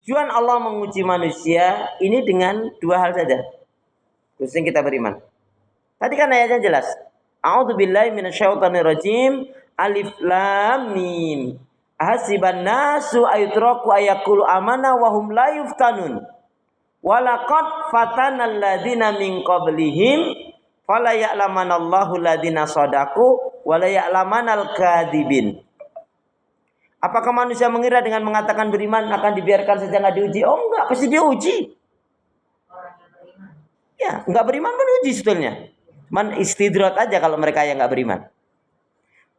Tujuan Allah menguji manusia ini dengan dua hal saja. Terus kita beriman. Tadi kan ayatnya jelas. A'udzubillahi minasyaitonirrajim. Alif lam mim. Ahasiban nasu ayutraku ayaqulu amana wa hum la yuftanun. Walaqad fatanal ladzina min qablihim fala ya'lamanallahu ladzina shadaqu wa la ya'lamanal kadzibin. Apakah manusia mengira dengan mengatakan beriman akan dibiarkan saja nggak diuji? Oh enggak, pasti diuji. Ya, nggak beriman pun uji sebetulnya. Cuman istidrat aja kalau mereka yang nggak beriman.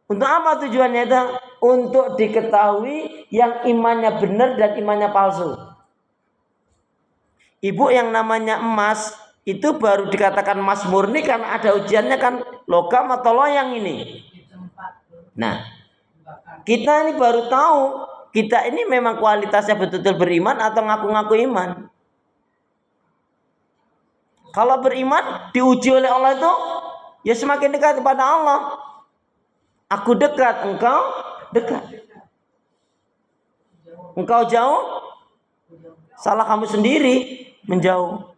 Untuk apa tujuannya itu? Untuk diketahui yang imannya benar dan imannya palsu. Ibu yang namanya emas itu baru dikatakan emas murni karena ada ujiannya kan logam atau loyang ini. Nah, kita ini baru tahu kita ini memang kualitasnya betul-betul beriman atau ngaku-ngaku iman. Kalau beriman diuji oleh Allah itu ya semakin dekat kepada Allah. Aku dekat, engkau dekat. Engkau jauh, salah kamu sendiri menjauh.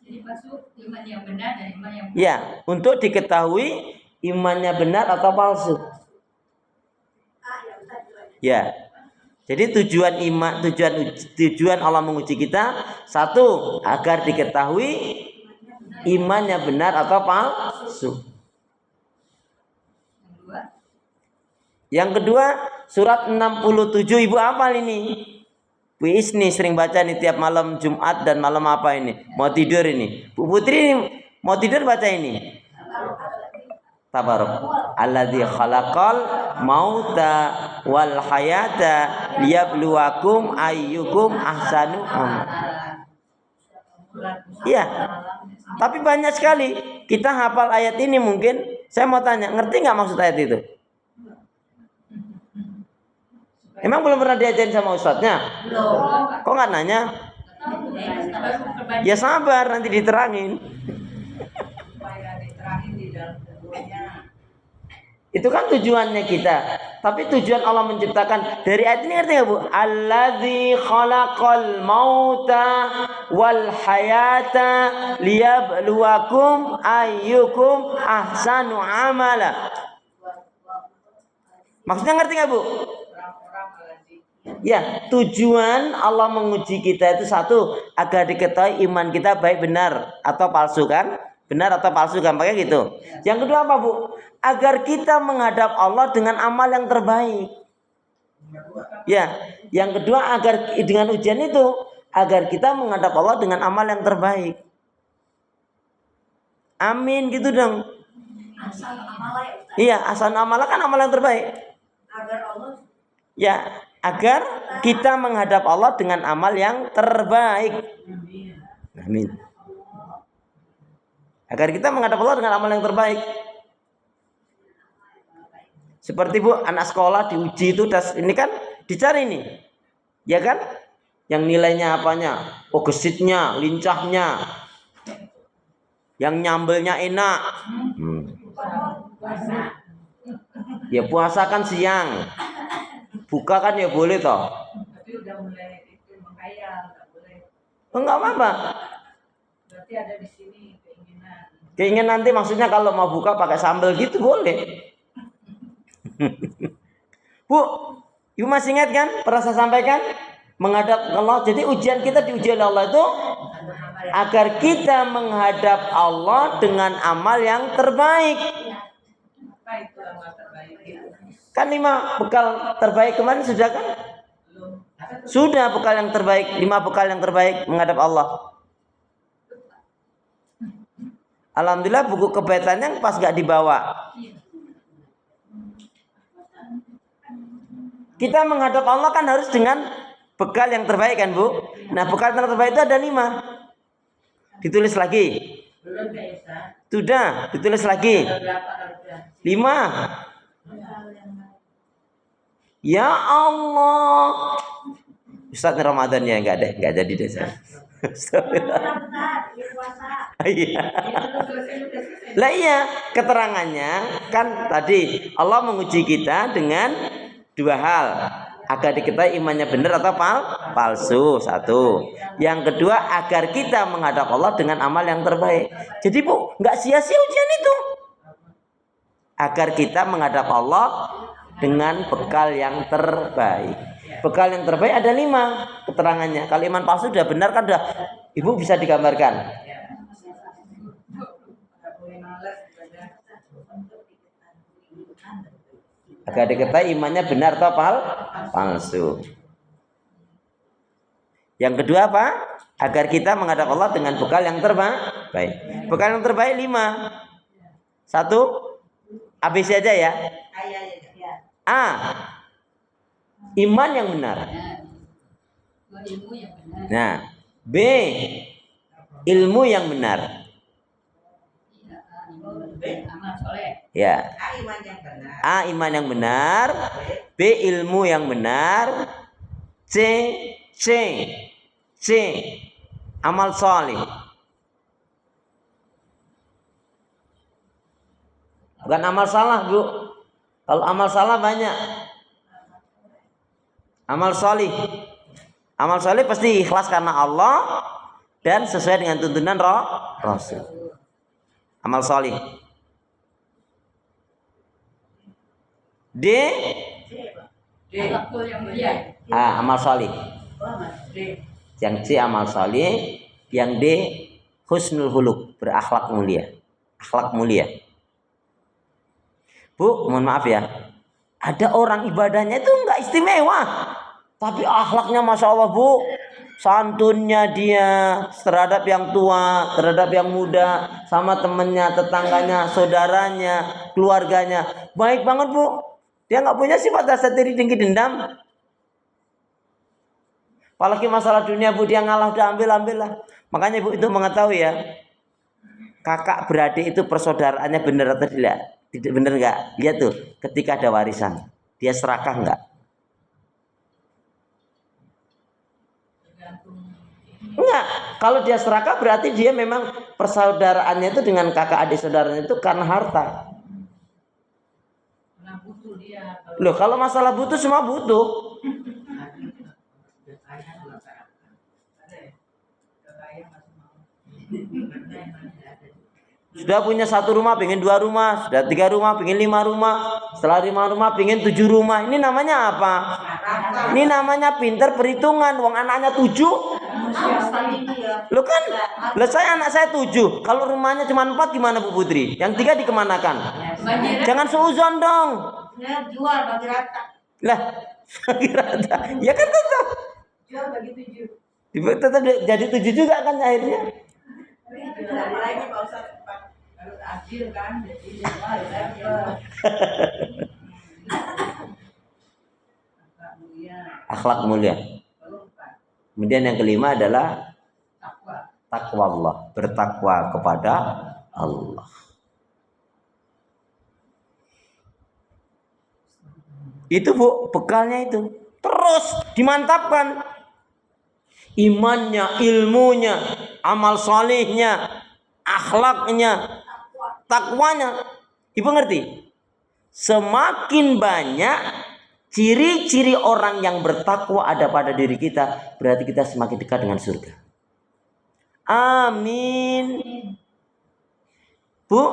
Jadi masuk iman yang benar dan iman yang palsu. Ya, untuk diketahui imannya benar atau palsu. Ya. Jadi tujuan Allah menguji kita satu agar diketahui imannya benar atau palsu. Yang kedua, surat 67 Ibu hafal ini. Bu Isni sering baca nih tiap malam Jumat dan malam apa ini? Mau tidur ini. Bu Putri ini mau tidur baca ini. Tabarok. Alladzi khalaqal mauta wal hayata liyabluwakum ayyukum ahsanu amal. Iya. Tapi banyak sekali kita hafal ayat ini mungkin. Saya mau tanya, ngerti nggak maksud ayat itu? Emang belum pernah diajarin sama ustadznya? Belum. Kok nggak nanya? Ya sabar, nanti diterangin. Itu kan tujuannya kita. Tapi tujuan Allah menciptakan dari ayat ini ngerti nggak Bu? Alladzi khalaqal mauta wal hayata liyabluwakum ayyukum ahsanu amala. Maksudnya ngerti nggak Bu? Ya, tujuan Allah menguji kita itu satu agar diketahui iman kita baik benar atau palsu kan? Benar atau palsu gampangnya gitu. Yang kedua apa Bu? Agar kita menghadap Allah dengan amal yang terbaik. Ya, yang kedua agar dengan ujian itu agar kita menghadap Allah dengan amal yang terbaik. Amin gitu dong. Iya, asal amal kan amal yang terbaik. Ya, agar kita menghadap Allah dengan amal yang terbaik. Amin. Agar kita menghadap Allah dengan amal yang terbaik. Seperti Bu, anak sekolah diuji itu ini kan dicari nih. Ya kan? Yang nilainya apanya? Oh, gesitnya, lincahnya. Yang nyambelnya enak. Ya puasa kan siang. Buka kan ya boleh toh. Tapi udah mulai itu menghayal, enggak boleh. Enggak apa-apa. Berarti ada di sini keinginan. Keinginan nanti maksudnya kalau mau buka pakai sambal gitu boleh. Bu, Ibu masih ingat kan? Pernah saya sampaikan menghadap Allah. Jadi ujian kita diuji oleh Allah itu agar kita menghadap Allah dengan amal yang terbaik. Apa itu amal terbaik? Kan 5 bekal terbaik kemarin sudah kan? Sudah bekal yang terbaik, 5 bekal yang terbaik menghadap Allah. Alhamdulillah buku kebaikannya pas gak dibawa. Kita menghadap Allah kan harus dengan bekal yang terbaik kan Bu? Nah bekal yang terbaik itu ada 5. Ditulis lagi. Sudah, ditulis lagi. 5. Ya Allah. Ustaz Ramadan ya enggak jadi desa. Iya. Lah iya, keterangannya kan tadi Allah menguji kita dengan 2 hal. agar diketahui imannya benar atau palsu. Satu. Yang kedua, agar kita menghadap Allah dengan amal yang terbaik. Jadi Bu, nggak sia-sia ujian itu. Agar kita menghadap Allah dengan bekal yang terbaik. Bekal yang terbaik ada 5 keterangannya. Kalau iman palsu sudah benar kan sudah Ibu bisa digambarkan. Agar diketahui imannya benar atau palsu. Yang kedua apa? Agar kita menghadap Allah dengan bekal yang terbaik. Bekal yang terbaik 5. 1, ABC aja ya. A. Iman yang benar. Nah, B. Ilmu yang benar. Ya. A. Iman yang benar. B. Ilmu yang benar. C. Amal soleh. Bukan amal salah, Bu. Kalau amal salah banyak. Amal soleh. Amal soleh pasti ikhlas karena Allah dan sesuai dengan tuntunan Rasul. Amal soleh. D. Amal soleh. Yang C amal soleh, yang D husnul huluk, berakhlak mulia. Akhlak mulia. Bu, mohon maaf ya. Ada orang ibadahnya itu enggak istimewa, tapi akhlaknya masya Allah Bu. Santunnya dia terhadap yang tua, terhadap yang muda, sama temannya, tetangganya, saudaranya, keluarganya, baik banget Bu. Dia nggak punya sifat rasa iri, dengki, dendam. Apalagi masalah dunia Bu, dia ngalah udah ambil lah. Makanya Bu itu mengetahui ya, kakak beradik itu persaudaraannya benar atau tidak? Tidak benar nggak? Lihat tuh, ketika ada warisan, dia serakah nggak? Enggak. Kalau dia serakah berarti dia memang persaudaraannya itu dengan kakak adik saudaranya itu karena harta. Loh, kalau masalah butuh semua butuh. Sudah punya 1 rumah, pengen 2 rumah, sudah 3 rumah, pengen 5 rumah, setelah 5 rumah, pengen 7 rumah. Ini namanya apa? Ini namanya pinter perhitungan. Wong anaknya 7. Lo kan, anak saya 7. Kalau rumahnya cuma 4 gimana Bu Putri? Yang 3 dikemanakan? Jangan seuzon dong. Jual bagi rata. Lah, bagi rata. Ya kan tetap. Jual bagi 7. Tetap jadi 7 juga kan akhirnya. Lagi Pak Ustaz. Harus adil kan, jadi akhlak mulia. Kemudian yang kelima adalah takwa Allah, bertakwa kepada Allah. Itu Bu, bekalnya itu terus dimantapkan. Imannya, ilmunya, amal solehnya, akhlaknya, takwanya. Ibu ngerti? Semakin banyak ciri-ciri orang yang bertakwa ada pada diri kita, berarti kita semakin dekat dengan surga. Amin. Bu,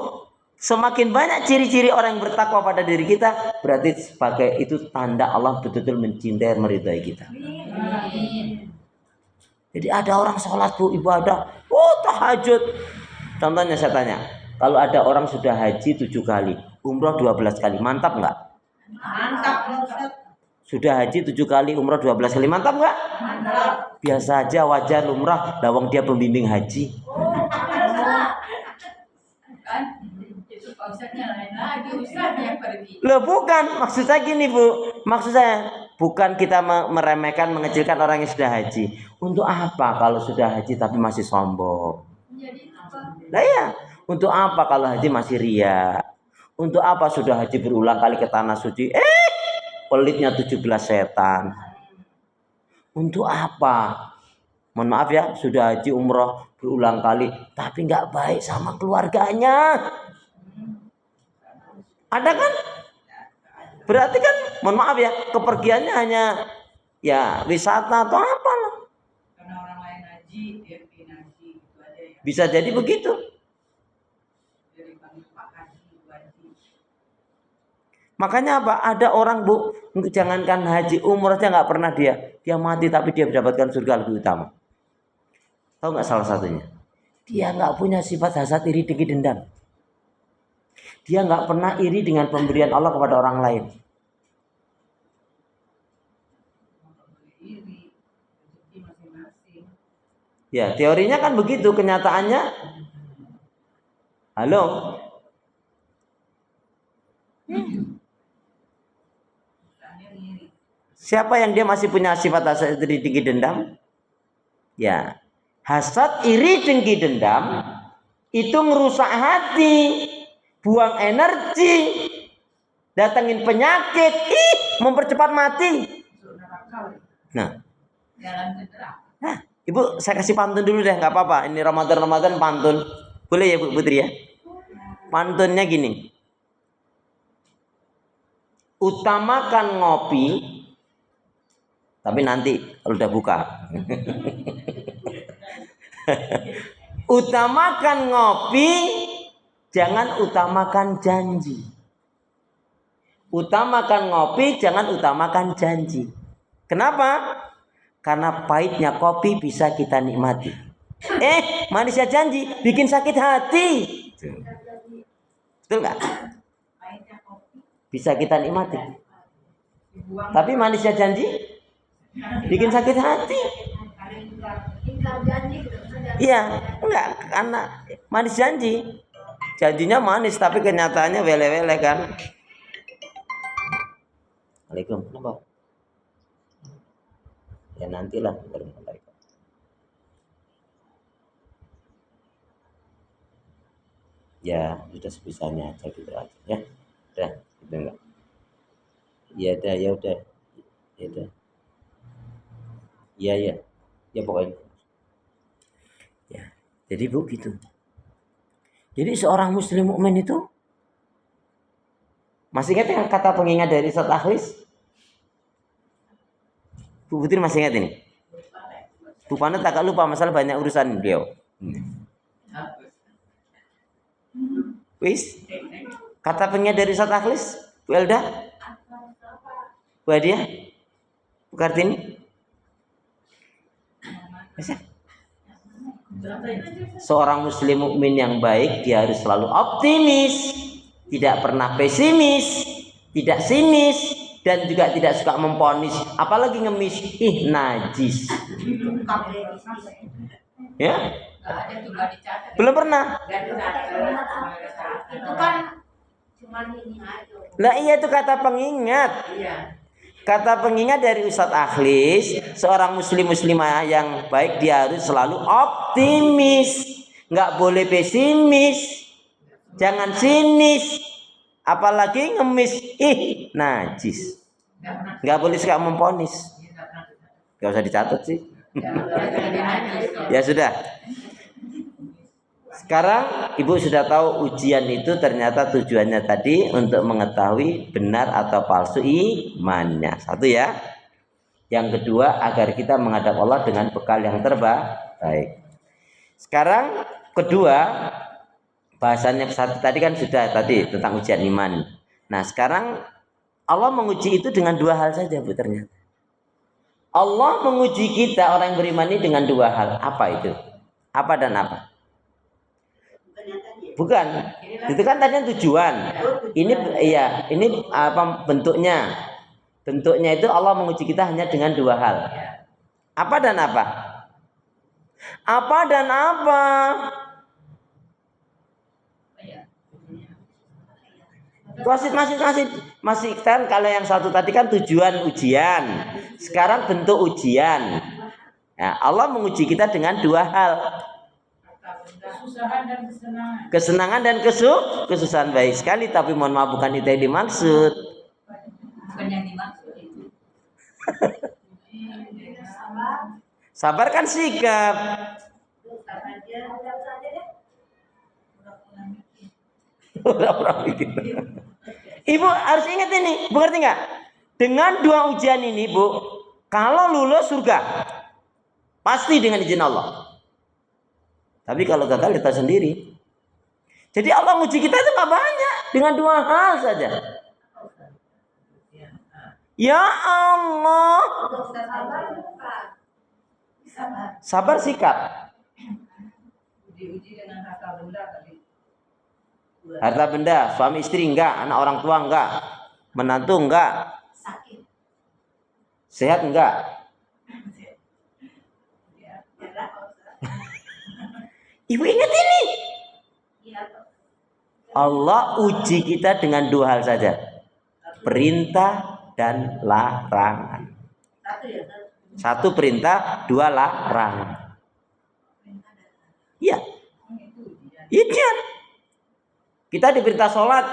semakin banyak ciri-ciri orang yang bertakwa pada diri kita, berarti sebagai itu tanda Allah betul-betul mencintai, meridai kita. Amin. Jadi ada orang sholat Bu, ibadah, tahajud. Contohnya saya tanya, kalau ada orang sudah haji 7 kali, umroh 12 kali, mantap nggak? Mantap. Sudah haji 7 kali, umroh 12 kali, mantap nggak? Mantap. Biasa aja, wajar, lumrah, lawang dia pembimbing haji. Loh bukan, maksud saya gini Bu, maksud saya bukan kita meremehkan, mengecilkan orang yang sudah haji. Untuk apa kalau sudah haji tapi masih sombong? Nah ya, untuk apa kalau haji masih ria? Untuk apa sudah haji berulang kali ke tanah suci? Pelitnya 17 setan. Untuk apa? Mohon maaf ya, sudah haji umroh berulang kali tapi nggak baik sama keluarganya. Ada kan? Berarti kan, mohon maaf ya, kepergiannya hanya ya wisata atau apalah. Karena orang lain haji, dia pergi haji gitu aja ya. Bisa jadi begitu. Dari panggil Pak Haji, Bu Haji. Makanya apa? Ada orang bu, jangankan haji, umur aja nggak pernah dia mati tapi dia mendapatkan surga lebih utama. Tahu nggak salah satunya? Dia nggak punya sifat hasad, iri, dengki, dendam. Dia nggak pernah iri dengan pemberian Allah kepada orang lain. Iri, rezeki masing-masing. Ya, teorinya kan begitu, kenyataannya halo. Misalnya iri. Siapa yang dia masih punya sifat hasad, iri, dengki, dendam? Ya, hasad, iri, dengki, dendam itu merusak hati, buang energi, datangin penyakit, mempercepat mati. Masuk neraka. Nah, Jalan ke neraka. Ibu, saya kasih pantun dulu deh, nggak apa-apa. Ini Ramadan pantun, boleh ya Bu Putri ya? Pantunnya gini. Utamakan ngopi, tapi nanti kalau udah buka. Utamakan ngopi, jangan utamakan janji. Utamakan ngopi, jangan utamakan janji. Kenapa? Karena pahitnya kopi bisa kita nikmati. Manisnya janji bikin sakit hati. Betul nggak? Pahitnya kopi. Bisa kita nikmati. Dibuang. Tapi manisnya janji bikin sakit hati. Iya, enggak, karena manis janji. Janjinya manis tapi kenyataannya wele-wele kan. Waalaikumsalam. Kenapa? Ya nantilah baru mulai. Ya sudah sebisanya aja gitu aja ya. Udah, gitu enggak? Ya udah, ya udah. Ya udah. Iya ya. Ya pokoknya. Ya. Jadi Bu gitu. Jadi seorang muslim mukmin itu masih ingat yang kata pengingat dari Ustaz Akhlis? Bu Putri masih ingat ini? Bu Panut agak lupa, masalah banyak urusan beliau. Wis, kata pengingat dari Ustaz Akhlis, Bu Elda, Bu Adia, Bu Kartini. Seorang muslim mukmin yang baik, dia harus selalu optimis, tidak pernah pesimis, tidak sinis, dan juga tidak suka memponis, apalagi ngemis, najis. Ya? Belum pernah. Itu kan cuma ini aja. Nah iya, itu kata pengingat. Kata pengingat dari Ustadz Akhlis, seorang muslimah yang baik dia harus selalu optimis, nggak boleh pesimis, jangan sinis, apalagi ngemis, najis. Nggak boleh suka memponis. Nggak usah dicatat sih. Ya sudah. Sekarang Ibu sudah tahu ujian itu ternyata tujuannya tadi untuk mengetahui benar atau palsu imannya. Satu ya. Yang kedua, agar kita menghadap Allah dengan bekal yang terbaik. Sekarang kedua, bahasannya satu tadi kan sudah tadi tentang ujian iman. Nah sekarang Allah menguji itu dengan dua hal saja Bu ternyata. Allah menguji kita orang yang beriman ini dengan dua hal. Apa itu? Apa dan apa? Bukan. Itu kan tadinya tujuan. Ini iya, ini apa bentuknya? Bentuknya itu Allah menguji kita hanya dengan dua hal. Apa dan apa? Apa dan apa? Masih kan kalau yang satu tadi kan tujuan ujian. Sekarang bentuk ujian. Nah, Allah menguji kita dengan dua hal. Kesusahan dan kesenangan. Kesenangan dan kesusahan, baik sekali, tapi mohon maaf bukan itu yang dimaksud. Bukan yang dimaksud itu. Sabar kan sikap. Pura-pura mikir. Ibu harus ingat ini, Bu, ngerti nggak? Dengan 2 ujian ini, Bu, kalau lulus surga, pasti dengan izin Allah. Tapi kalau gagal kita sendiri. Jadi Allah nguji kita itu nggak banyak, dengan 2 hal saja. Ya Allah, sabar sikap. Diuji dengan harta benda tadi. Harta benda, suami istri enggak, anak orang tua enggak, menantu enggak, Sakit. sehat enggak. Ibu ingat ini. Iya. Allah uji kita dengan 2 hal saja. Perintah dan larangan. Satu perintah, 2 larangan. Iya. Ujian. Kita diperintah sholat,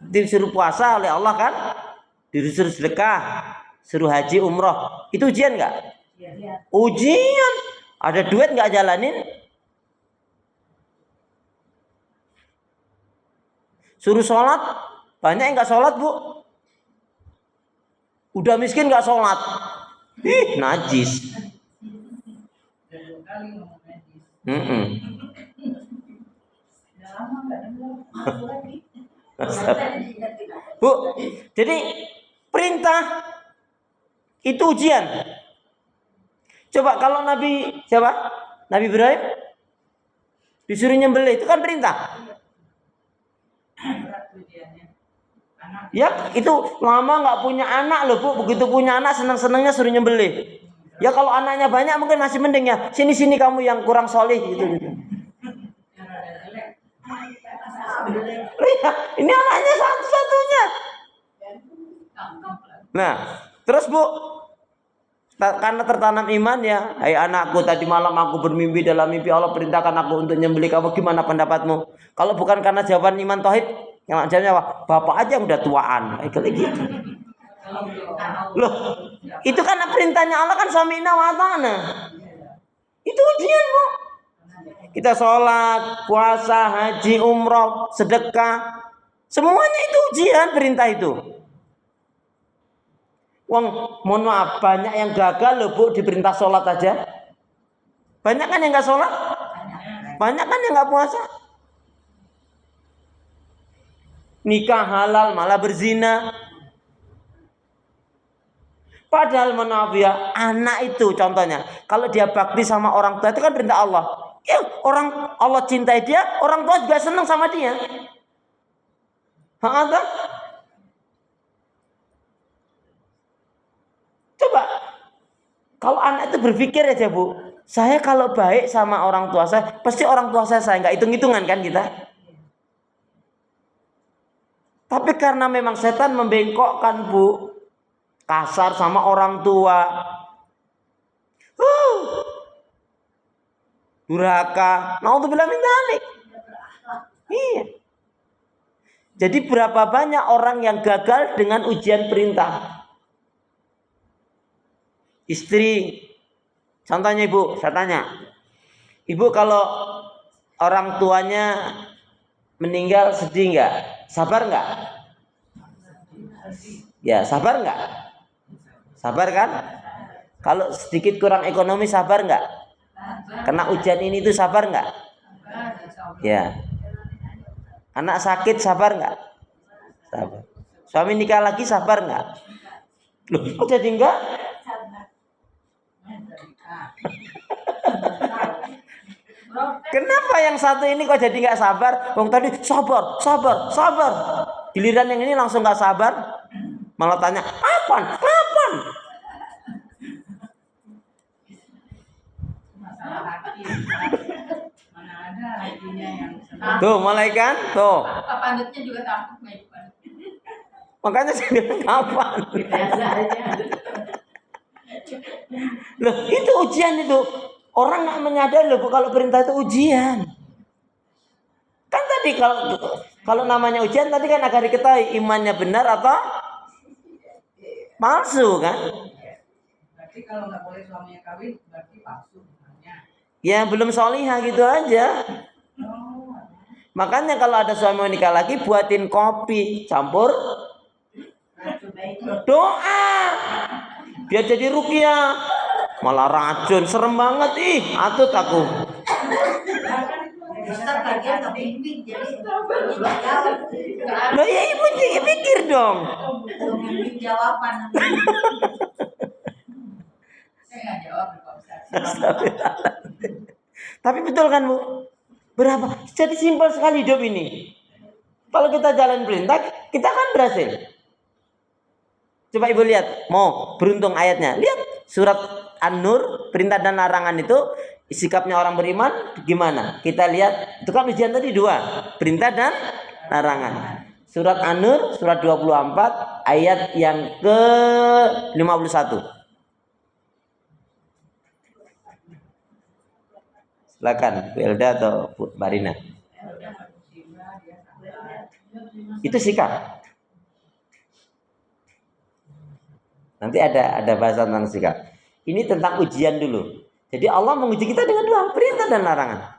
disuruh puasa oleh Allah kan? Disuruh sedekah, suruh haji umroh. Itu ujian nggak? Ujian. Ada duit nggak jalanin? Suruh sholat, banyak yang nggak sholat, Bu. Udah miskin nggak sholat. Ih, najis. Bu, jadi perintah itu ujian. Coba kalau Nabi siapa? Nabi Ibrahim disuruh nyembelih, itu kan perintah. Ya, itu lama nggak punya anak loh, Bu. Begitu punya anak senang-senangnya suruh nyembelih. Ya kalau anaknya banyak mungkin masih mending ya. Sini kamu yang kurang solih gitu. Ini anaknya satu-satunya. Nah, terus Bu, karena tertanam iman ya, hai anakku, tadi malam aku bermimpi, dalam mimpi Allah perintahkan aku untuk nyembelih kamu, gimana pendapatmu? Kalau bukan karena jawaban iman tauhid, yang jawabnya apa? Bapak aja yang udah tuaan, kayak gitu. Loh, itu kan perintahnya Allah kan samina wa ta'ana. Itu ujian, Bu. Kita sholat, puasa, haji, umroh, sedekah, semuanya itu ujian perintah itu. Wong, mohon maaf, banyak yang gagal loh, Bu, di perintah sholat aja. Banyak kan yang nggak sholat? Banyak kan yang nggak puasa? Nikah halal malah berzina. Padahal mohon maaf ya, anak itu contohnya, kalau dia bakti sama orang tua itu kan perintah Allah. Ya, orang Allah cintai dia, orang tua juga senang sama dia. Kan? Coba, kalau anak itu berpikir aja, Bu, saya kalau baik sama orang tua saya, pasti orang tua saya nggak hitung-hitungan kan kita. Tapi karena memang setan membengkokkan, Bu, kasar sama orang tua, durhaka, naudzubillah min dzalik. Iya. Jadi berapa banyak orang yang gagal dengan ujian perintah? Istri, contohnya Ibu, saya tanya, Ibu kalau orang tuanya meninggal sedih nggak? Sabar nggak? Ya, sabar nggak? Sabar kan? Kalau sedikit kurang ekonomi sabar nggak? Kena ujian ini tuh sabar nggak? Ya. Anak sakit sabar nggak? Sabar. Suami nikah lagi sabar nggak? Loh, kok jadi enggak? Kenapa yang satu ini kok jadi nggak sabar? Wong tadi sabar. Giliran yang ini langsung nggak sabar, malah tanya, kapan? Mana ada hatinya yang senang. Tuh, mulai kan? Tuh. Pak panditnya juga takut naik Pak. Makanya saya bilang kapan? Biasa aja. Loh, itu ujian itu. Orang nggak menyadari loh kalau perintah itu ujian. Kan tadi kalau namanya ujian tadi kan agar diketahui imannya benar atau palsu kan? Berarti kalau nggak boleh suaminya kawin, berarti palsu. Ya belum solihah gitu aja. Makanya kalau ada suami mau nikah lagi, buatin kopi campur Doa. Biar jadi ruqyah. Malah racun, serem banget atut aku. Ustaz bagian nggak bimbing jadi ini nggak jawab. Loh ya ibu pikir dong. Bimbing jawaban. Saya nggak jawab Pak Ustaz. Tapi betul kan Bu? Berapa? Jadi simpel sekali hidup ini. Kalau kita jalan perintah, kita akan berhasil. Coba ibu lihat, mau beruntung ayatnya. Lihat surat An-Nur, perintah dan larangan itu sikapnya orang beriman gimana? Kita lihat, itu kan ujian tadi 2, perintah dan larangan. Surat An-Nur, surat 24, ayat yang ke-51. Silakan, Bu Elda atau Bu Marina. Itu sikap. Nanti ada bahasa tentang sikap. Ini tentang ujian dulu. Jadi Allah menguji kita dengan 2, perintah dan larangan.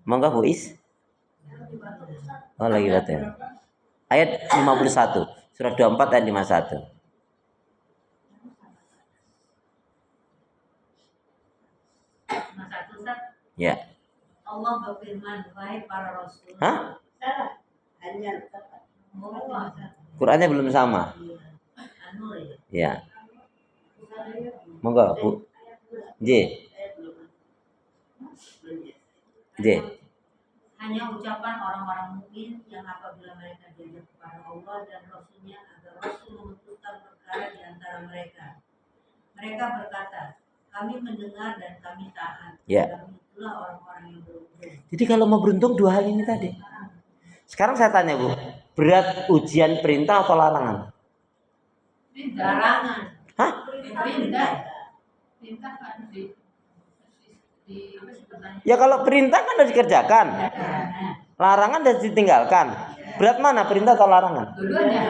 Monggo Bu Is. Oh lagi baca. Ayat 51. Surat 24 ayat 51. Ya. Allah berfirman, wahai para rasul. Hah? Salah. Hanya Qurannya belum sama. Ya. Monggo Bu. J. Hanya ucapan orang-orang mukmin yang apabila mereka diajak kepada Allah dan Rasulnya agar Rasul memutuskan perkara di antara mereka. Mereka berkata, kami mendengar dan kami taat. Ya. Kami itulah orang-orang yang beruntung. Jadi kalau mau beruntung 2 hal ini tadi. Sekarang saya tanya Bu, berat ujian perintah atau larangan? Larangan. Hah? Perintah. Perintah kan di apa sih pertanyaan? Ya kalau perintah kan harus dikerjakan. Larangan harus ditinggalkan. Berat mana, perintah atau larangan? Dua-duanya.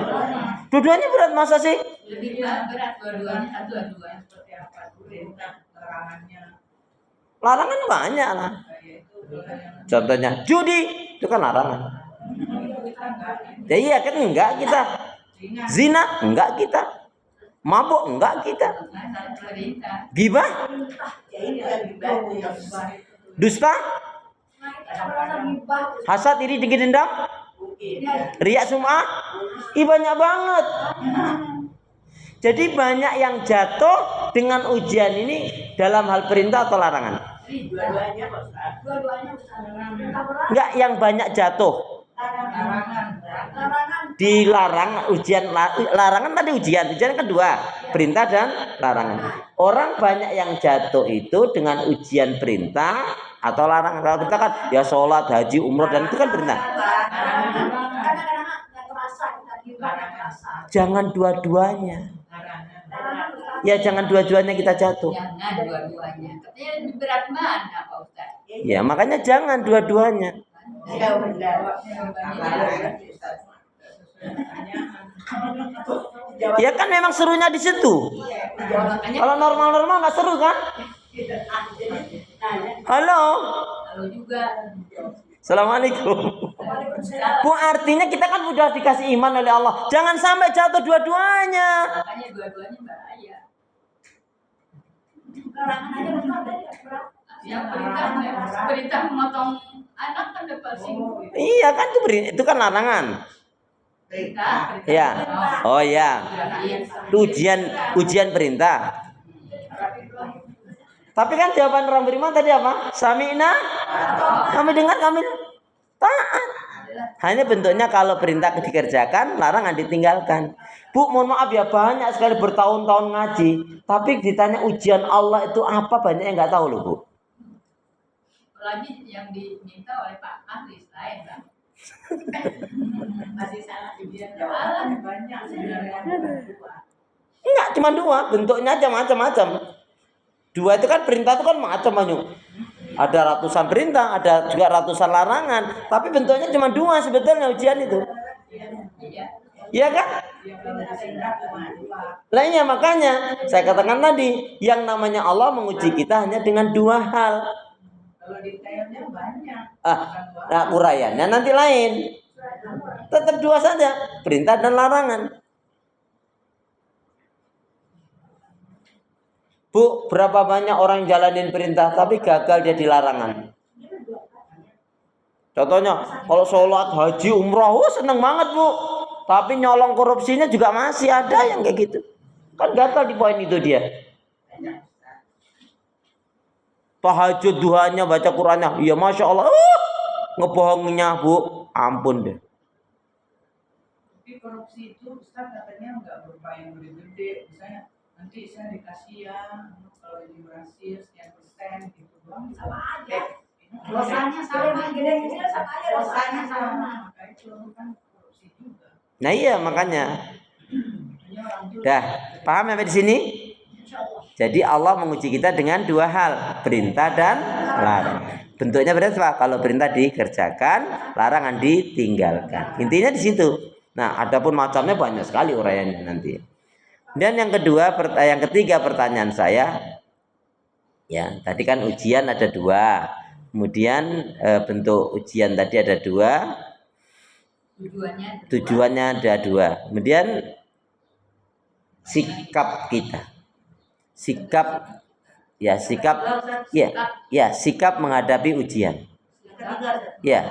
Dua-duanya berat, masa sih? Lebih berat dua-duanya satu dua. Seperti apa perintah larangannya? Larangan banyak lah. Contohnya judi, itu kan larangan. Ya iya kan enggak kita. Zina enggak kita. Mabuk enggak kita. Perintah. Gibah, Ya ini lagi baku yang dusta, hasad, iri, dengki, dendam, riak, sum'ah, banyak banget. Jadi banyak yang jatuh dengan ujian ini dalam hal perintah atau larangan. dua-duanya Ustaz. Enggak, yang banyak jatuh. Dilarang ujian, larangan tadi ujian kedua, perintah dan larangan. Orang banyak yang jatuh itu dengan ujian perintah atau larangan. Kalau kita kan ya sholat, haji, umroh, dan itu kan perintah. Jangan dua-duanya. Ya jangan dua-duanya kita jatuh. Jangan dua-duanya. Katanya lebih berat mana Pak Ustaz? Ya makanya jangan dua-duanya. Ya benar. Ya kan memang serunya di situ. Kalau normal-normal nggak seru kan? Halo. Lalu juga Assalamualaikum. Bu, artinya kita kan udah dikasih iman oleh Allah. Jangan sampai jatuh dua-duanya. makanya dua-duanya bahaya. Yang perintah memotong anak kan udah pasti. Iya kan itu kan larangan. Perintah. Ya. Oh ya. Itu ujian perintah. Tapi kan jawaban orang beriman tadi apa? Sami'na. Kami dengar, kami taat. Hanya bentuknya kalau perintah dikerjakan, larangan ditinggalkan. Bu, mohon maaf ya, banyak sekali bertahun-tahun ngaji, tapi ditanya ujian Allah itu apa, banyak yang nggak tahu loh Bu. Apalagi yang diminta oleh Pak Ahli lain kan. Masih salah ujian jawaban banyak sebenarnya. Enggak, cuma 2, bentuknya aja macam-macam. 2 itu kan perintah itu kan macam-macam. Ada ratusan perintah, ada juga ratusan larangan, tapi bentuknya cuma 2 sebetulnya ujian itu. Iya. Iya kan? Lainnya makanya saya katakan tadi, yang namanya Allah menguji kita hanya dengan 2 hal. Kalau detailnya banyak. Uraiannya nanti lain. Tetap 2 saja, perintah dan larangan. Bu, berapa banyak orang yang jalanin perintah tapi gagal dia di larangan? Contohnya, kalau sholat, haji, umroh, seneng banget bu. Tapi nyolong korupsinya juga masih ada yang kayak gitu. Kan gagal di poin itu dia. Tahajud duhanya, baca Qur'annya, iya masya Allah. Ngebohongnya bu, ampun deh. Tapi korupsi itu Ustaz katanya nggak berupa yang gede-gede. Misalnya nanti saya dikasih yang kalau ini berhasil sekian persen gitu doang. Sama aja. Dosanya sama, gede-gede sama aja dosanya sama. Maka itu kan korupsi juga. Nah iya makanya. Hanya orang tua. Dah, paham sampai di sini? Jadi Allah menguji kita dengan dua hal, perintah dan larang. Bentuknya berarti apa? Kalau perintah dikerjakan, larangan ditinggalkan. Intinya di situ. Nah, adapun macamnya banyak sekali uraiannya nanti. Dan yang ketiga pertanyaan saya, ya tadi kan ujian ada dua, kemudian bentuk ujian tadi ada dua, tujuannya ada dua, kemudian sikap kita. Sikap menghadapi ujian. Ya.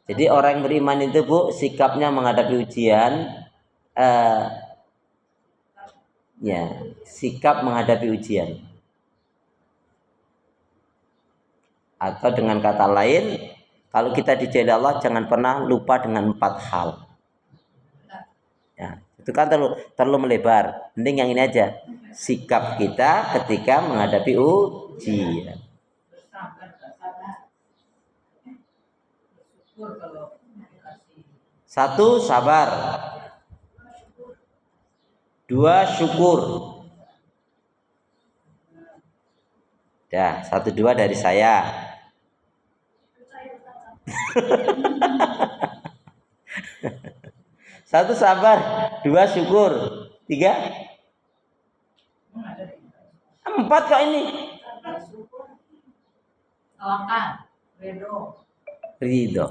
Jadi orang yang beriman itu bu, sikapnya menghadapi ujian, sikap menghadapi ujian. Atau dengan kata lain, kalau kita dijaga Allah jangan pernah lupa dengan 4 hal. Ya. Itu kan terlalu melebar. Mending yang ini aja. Sikap kita ketika menghadapi ujian. Satu, sabar. 2, syukur. Dah, 1, 2 dari saya. Satu, sabar. 2, syukur. 3, 4 kok ini. Tawakal, Ridho.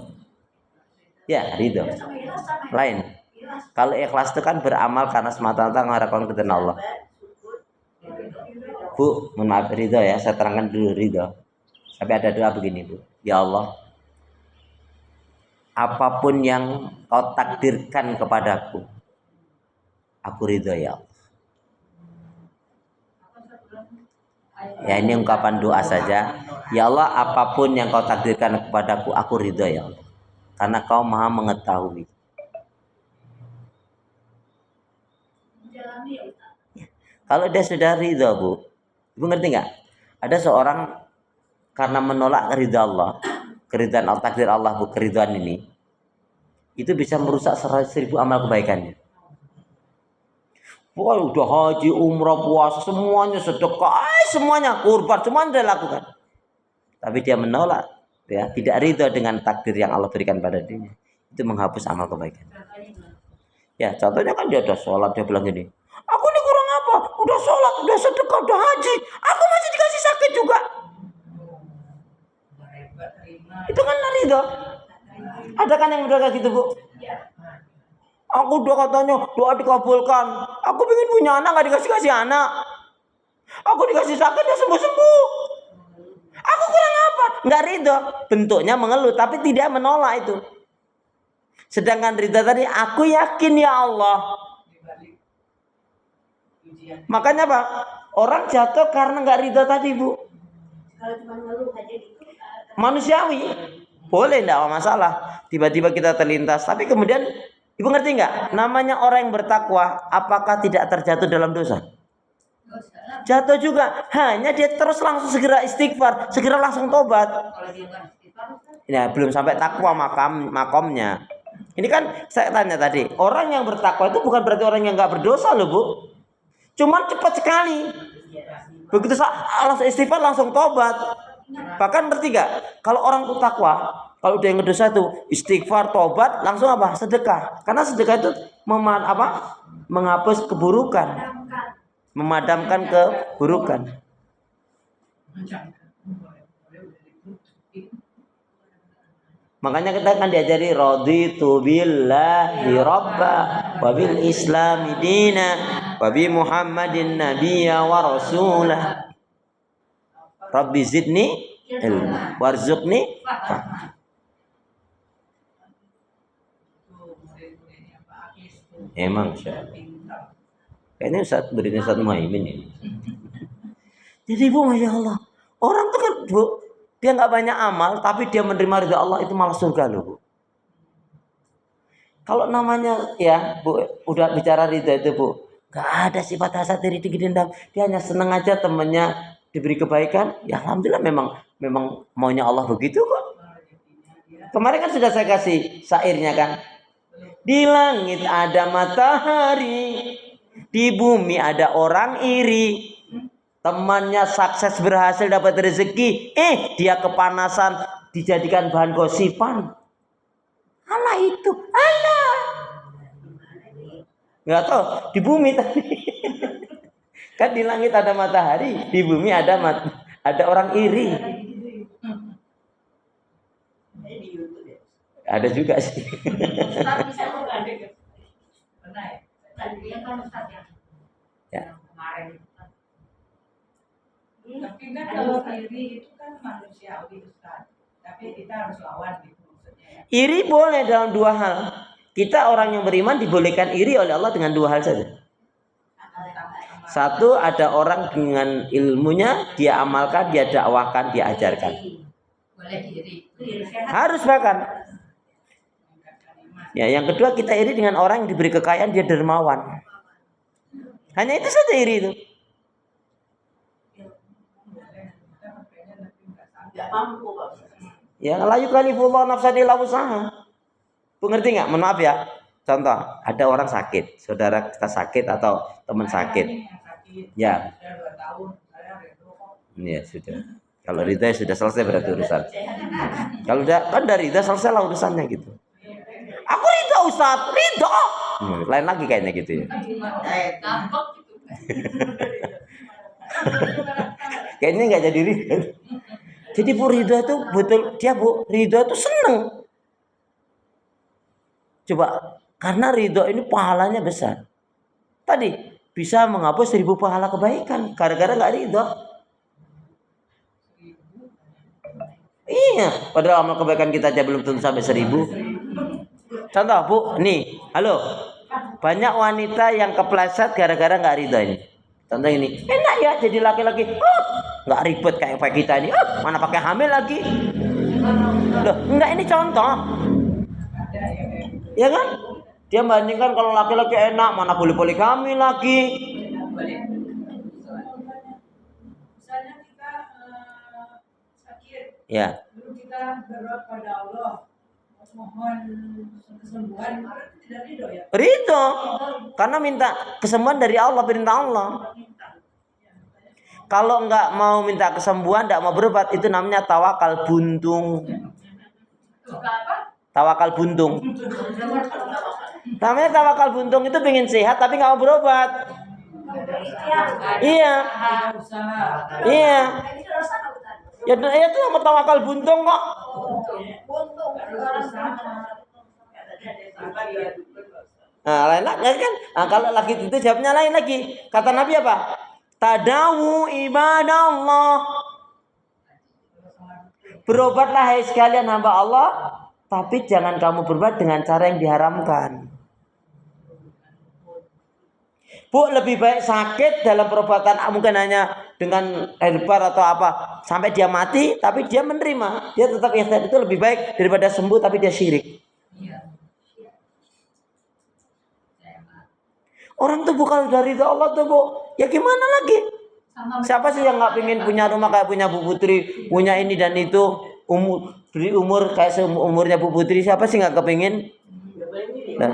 Ya, ridho. Lain. Kalau ikhlas itu kan beramal karena semata-mata mengharapkan keridhaan Allah. Bu, mohon maaf ridho ya, saya terangkan dulu ridho. Sampai ada doa begini bu. Ya Allah, apapun yang kau takdirkan kepadaku, aku ridho ya Allah. Ya ini ungkapan doa saja. Ya Allah, apapun yang kau takdirkan kepadaku, aku ridho ya Allah. Karena kau maha mengetahui. Kalau dia sudah ridho bu, ibu ngerti nggak? Ada seorang karena menolak ridha Allah, keridhaan Allah, takdir Allah bu, keridhaan ini, itu bisa merusak 100.000 amal kebaikannya. Wah, udah haji, umrah, puasa, semuanya sedekah, semuanya kurban, semuanya dia lakukan. Tapi dia menolak, ya, tidak ridho dengan takdir yang Allah berikan pada dirinya. Itu menghapus amal kebaikan. Ya, contohnya kan dia udah sholat, dia bilang gini, aku ini kurang apa? Udah sholat, udah sedekah, udah haji, aku masih dikasih sakit juga. Itu kan ridho. Ada kan yang udah kayak gitu bu? Aku udah katanya doa dikabulkan. Aku pengen punya anak nggak dikasih anak. Aku dikasih sakit dia sembuh. Aku kurang apa? Nggak ridho. Bentuknya mengeluh tapi tidak menolak itu. Sedangkan ridho tadi aku yakin ya Allah. Makanya Pak, orang jatuh karena nggak ridho tadi bu. Kalau cuma ngeluh aja gitu. Manusiawi. Boleh enggak masalah. Tiba-tiba kita terlintas. Tapi kemudian, ibu ngerti enggak? Namanya orang yang bertakwa, apakah tidak terjatuh dalam dosa? Jatuh juga. Hanya dia terus langsung segera istighfar. Segera langsung tobat. Ya, belum sampai takwa makomnya. Ini kan saya tanya tadi. Orang yang bertakwa itu bukan berarti orang yang enggak berdosa loh bu. Cuman cepat sekali. Begitu langsung istighfar, langsung tobat. Bahkan ngerti gak? Kalau orang itu takwa, kalau dia ngedosa itu istighfar, tobat, langsung apa? Sedekah. Karena sedekah itu menghapus keburukan, memadamkan keburukan. Makanya kita akan diajari raditu billahi rabba wa bil islami dina wa bi Muhammadin nabiyya wa rasulah. Rabbi zidni ilma warzuqni fahma. Emang kayaknya Ustaz Muhaimin ini. Jadi Bu, Masya Allah, orang tuh kan Bu, dia nggak banyak amal, tapi dia menerima ridha Allah, itu malah surga loh Bu. Kalau namanya ya Bu, udah bicara ridha itu Bu, nggak ada sifat hasad iri dendam, dia hanya seneng aja temennya diberi kebaikan, ya alhamdulillah memang maunya Allah begitu kok. Kemarin kan sudah saya kasih syairnya kan. Di langit ada matahari, di bumi ada orang iri. Temannya sukses berhasil dapat rezeki, dia kepanasan dijadikan bahan gosipan. Alah itu, alah. Nggak tahu, di bumi tadi. Kan di langit ada matahari, di bumi ada orang iri. Ada juga sih. Ustaz bisa bukan? Pernah ya? Tadi kan Ustaz Ya. Kemarin. Tapi kan kalau iri itu kan manusiawi Ustaz. Tapi kita harus lawan gitu maksudnya ya. Iri boleh dalam dua hal. Kita orang yang beriman dibolehkan iri oleh Allah dengan dua hal saja. Satu, ada orang dengan ilmunya, dia amalkan, dia dakwahkan, dia ajarkan. Boleh iri. Harus bahkan. Ya, yang kedua kita iri dengan orang yang diberi kekayaan, dia dermawan. Hanya itu saja iri itu. Ya, la yukallifullahu nafsan illa wus'aha. Pengerti nggak? Mohon maaf ya. Contoh, ada orang sakit, saudara kita sakit atau teman sakit. Ya. Ya sudah. Kalau ridha sudah selesai berarti urusan. Kalau udah kan dari ridha selesai lah urusannya gitu. Aku ridha Ustaz, ridha. Lain lagi kayaknya gitu ya. Kayaknya nggak jadi ridha. Jadi Bu, ridha itu betul dia Bu, ridha itu seneng. Coba, karena ridha ini pahalanya besar. Tadi bisa menghapus 1000 pahala kebaikan gara-gara nggak ridha. Iya, padahal amal kebaikan kita aja belum tentu sampai 1000. Contoh Bu, nih, halo, banyak wanita yang kepleset gara-gara nggak ridha ini. Contoh ini, enak ya jadi laki-laki, nggak ribet kayak kita ini, mana pakai hamil lagi. Loh, enggak, ini contoh, ya kan? Dia bandingkan kalau laki-laki enak, mana boleh poligami lagi. Misalnya kita sakit, Ya. lalu kita berdoa pada Allah, mohon kesembuhan, itu tidak ridho ya? Ridho, karena minta kesembuhan dari Allah, perintah Allah. Kalau nggak mau minta kesembuhan, nggak mau berobat, itu namanya tawakal buntung. Tawakal buntung. Namanya tawakal buntung itu pengen sehat tapi nggak mau berobat. Iya, iya. Ya itu yang tawakal buntung kok. Nah, lain lagi kan? Nah, kalau lagi itu jawabnya lain lagi. Kata Nabi apa? Tadawu ibadallah. Berobatlah hai sekalian hamba Allah, tapi jangan kamu berbuat dengan cara yang diharamkan. Bu, lebih baik sakit dalam perobatan mungkin hanya dengan herbar atau apa sampai dia mati, tapi dia menerima, dia tetap ihsan, itu lebih baik daripada sembuh tapi dia syirik. Orang tuh bukan dari Allah tuh Bu, ya gimana lagi? Siapa sih yang nggak pengen punya rumah kayak punya Bu Putri, punya ini dan itu, umur kayak umurnya Bu Putri, siapa sih nggak kepingin? Nah,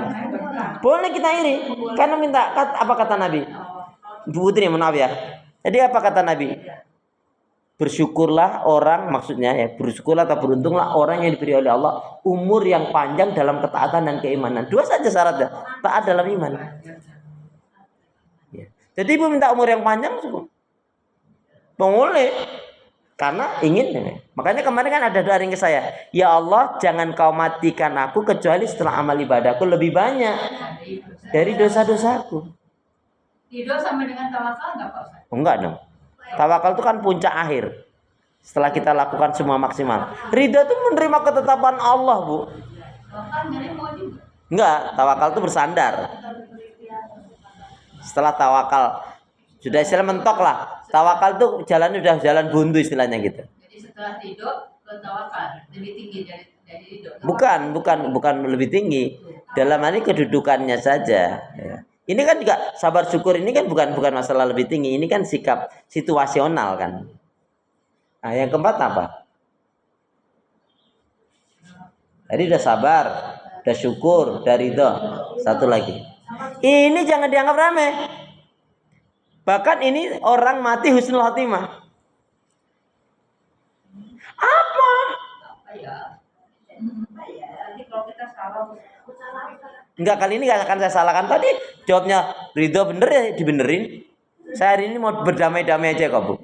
boleh kita iri, karena minta apa kata Nabi? Bu Putri, maaf ya. Jadi apa kata Nabi? Bersyukurlah orang, maksudnya ya, bersyukurlah atau beruntunglah orang yang diberi oleh Allah umur yang panjang dalam ketaatan dan keimanan. Dua saja syaratnya, taat dalam iman. Ya. Jadi ibu minta umur yang panjang, boleh. Karena ingin. Makanya kemarin kan ada doa ke saya. Ya Allah, jangan kau matikan aku kecuali setelah amal ibadahku lebih banyak dari dosa-dosaku. Ridho sama dengan tawakal nggak Pak Ustaz? Enggak dong. Tawakal itu kan puncak akhir. Setelah kita lakukan semua maksimal. Ridho itu menerima ketetapan Allah, Bu. Tawakal mau juga. Enggak, tawakal itu bersandar. Setelah tawakal sudah istilah mentok lah. Tawakal itu jalannya udah jalan buntu istilahnya gitu. Jadi setelah ridho ke tawakal lebih tinggi dari ridho. Bukan lebih tinggi. Dalam hal ini kedudukannya saja. Ya. Ini kan juga sabar syukur ini kan bukan masalah lebih tinggi. Ini kan sikap situasional kan. Nah, yang keempat apa? Tadi udah sabar, udah syukur, udah ridho. Satu lagi. Ini jangan dianggap remeh. Bahkan ini orang mati husnul khotimah. Apa? Nanti kalau kita salah, Enggak, kali ini gak akan saya salahkan. Tadi jawabnya ridho bener ya dibenerin. Saya hari ini mau berdamai-damai aja kok, Bu.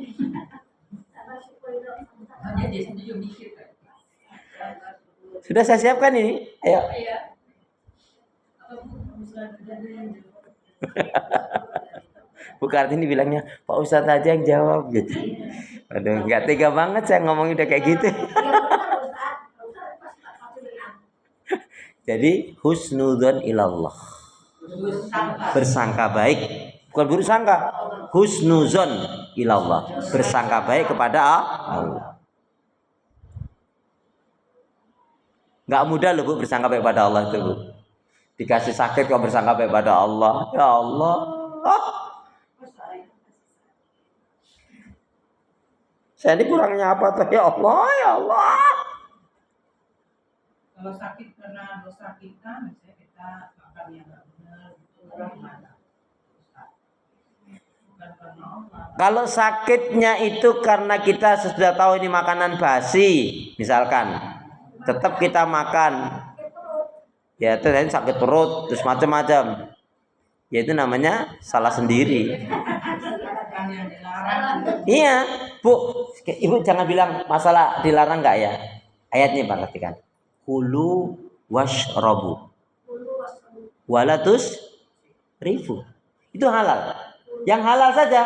Hanya dia sendiri mikir kan. Sudah saya siapkan ini. Ayo. Iya. Bukan ini bilangnya Pak Ustadz aja yang jawab gitu. Aduh, nggak tega banget saya ngomong udah kayak gitu. Jadi husnudzon ilallah. Bersangka baik, bukan buruk sangka. Husnudzon ilallah. Bersangka baik kepada Allah. Nggak mudah loh Bu bersangka baik pada Allah itu Bu. Dikasih sakit kok bersangka baik pada Allah. Ya Allah. Saya ini kurangnya apa tuh ya Allah, ya Allah. Kalau sakit karena dosa kita, misalnya kita makan yang nggak benar, itu gimana? Bukan karena Allah. Kalau sakitnya itu karena kita sudah tahu ini makanan basi, misalkan, tetap kita makan, ya itu sakit perut, terus macam-macam, ya itu namanya salah sendiri. Bukan yang dilarang. Iya, Bu, Ibu jangan bilang masalah dilarang nggak ya? Ayatnya perhatikan. Kulu washrabu walatus rifu. Itu halal. Yang halal saja.